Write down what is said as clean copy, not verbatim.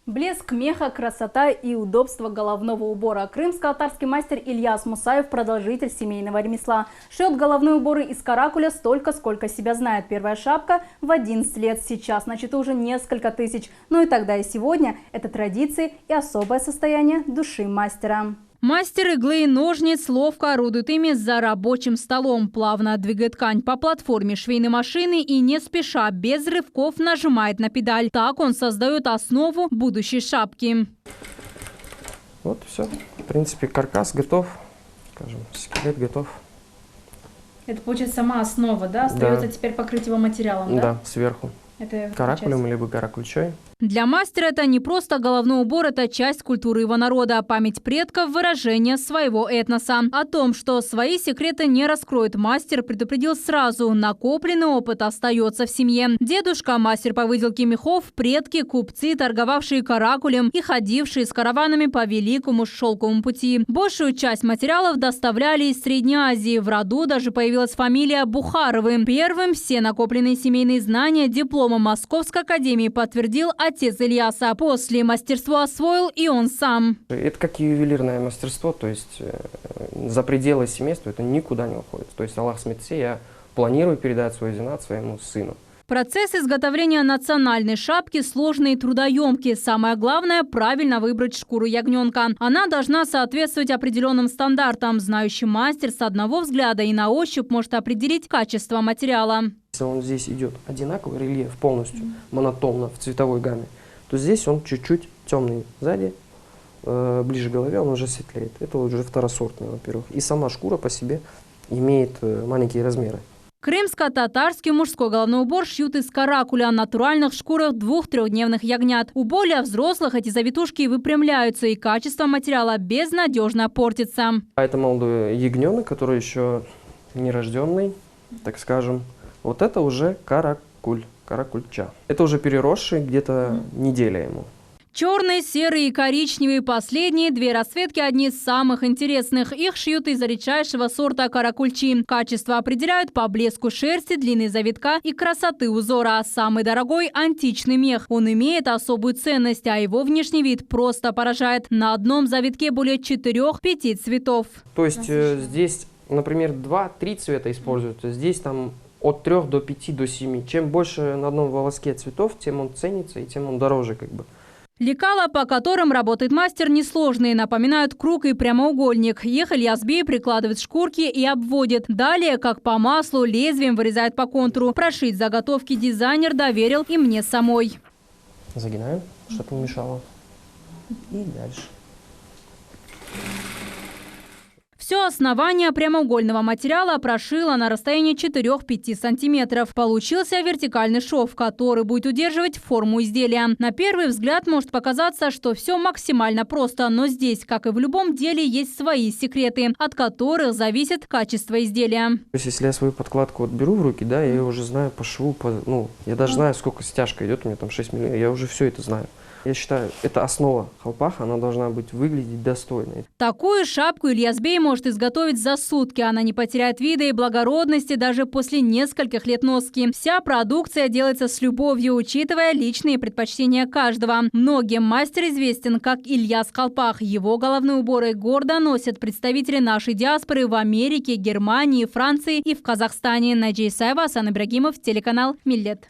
Блеск меха, красота и удобство головного убора. Крымско-татарский мастер Ильяс Мусаев – продолжитель семейного ремесла. Шьет головные уборы из каракуля столько, сколько себя знает. Первая шапка в 11 лет. Сейчас на счету уже несколько тысяч. Ну и тогда и сегодня это традиции и особое состояние души мастера. Мастер иглы и ножниц ловко орудует ими за рабочим столом. Плавно двигает ткань по платформе швейной машины и не спеша, без рывков нажимает на педаль. Так он создает основу будущей шапки. Вот и все. В принципе, каркас готов. Скажем, скелет готов. Это получается сама основа, да? Остается теперь покрыть его материалом, да? Да, сверху. Это каракулем либо каракульчой. Для мастера это не просто головной убор, это часть культуры его народа, память предков, выражение своего этноса. О том, что свои секреты не раскроет мастер, предупредил сразу. Накопленный опыт остается в семье. Дедушка – мастер по выделке мехов, предки – купцы, торговавшие каракулем и ходившие с караванами по Великому Шелковому пути. Большую часть материалов доставляли из Средней Азии. В роду даже появилась фамилия Бухаровы. Первым все накопленные семейные знания дипломом Московской академии подтвердил отец Ильяса. После мастерство освоил и он сам. Это как ювелирное мастерство, то есть за пределы семейства это никуда не уходит. То есть Аллах Смитси, я планирую передать свой зинат своему сыну. Процесс изготовления национальной шапки сложный и трудоемкий. Самое главное – правильно выбрать шкуру ягненка. Она должна соответствовать определенным стандартам. Знающий мастер с одного взгляда и на ощупь может определить качество материала. Если он здесь идет одинаковый рельеф полностью, монотонно в цветовой гамме, то здесь он чуть-чуть темный сзади, ближе к голове он уже светлеет. Это уже второсортный, во-первых. И сама шкура по себе имеет маленькие размеры. Крымско-татарский мужской головной убор шьют из каракуля, натуральных шкурах 2-3-дневных ягнят. У более взрослых эти завитушки выпрямляются, и качество материала безнадежно портится. А это молодой ягненок, который еще нерожденный, так скажем. Вот это уже каракуль, каракульча. Это уже переросший, где-то неделя ему. Черные, серые и коричневые – последние две расцветки одни из самых интересных. Их шьют из редчайшего сорта каракульчи. Качество определяют по блеску шерсти, длины завитка и красоты узора. Самый дорогой – античный мех. Он имеет особую ценность, а его внешний вид просто поражает. На одном завитке более 4-5 цветов. То есть здесь, например, 2-3 цвета используются. Здесь там от 3 до 5 до 7. Чем больше на одном волоске цветов, тем он ценится и тем он дороже как бы. Лекала, по которым работает мастер, несложные, напоминают круг и прямоугольник. Их Ильяс Бей прикладывает шкурки и обводит. Далее, как по маслу, лезвием вырезает по контуру. Прошить заготовки дизайнер доверил и мне самой. Загинаем, чтобы не мешало. И дальше. Все основание прямоугольного материала прошила на расстоянии 4-5 сантиметров. Получился вертикальный шов, который будет удерживать форму изделия. На первый взгляд может показаться, что все максимально просто, но здесь, как и в любом деле, есть свои секреты, от которых зависит качество изделия. То есть, если я свою подкладку вот беру в руки, да, я уже знаю по шву, я даже знаю, сколько стяжка идет, у меня там 6 мм, я уже все это знаю. Я считаю, это основа халпаха, она должна быть выглядеть достойной. Такую шапку Ильяс Бей может изготовить за сутки. Она не потеряет вида и благородности даже после нескольких лет носки. Вся продукция делается с любовью, учитывая личные предпочтения каждого. Многим мастер известен как Ильяс Халпах. Его головные уборы гордо носят представители нашей диаспоры в Америке, Германии, Франции и в Казахстане. Наджия Исаева, Асан Ибрагимов, телеканал Миллет.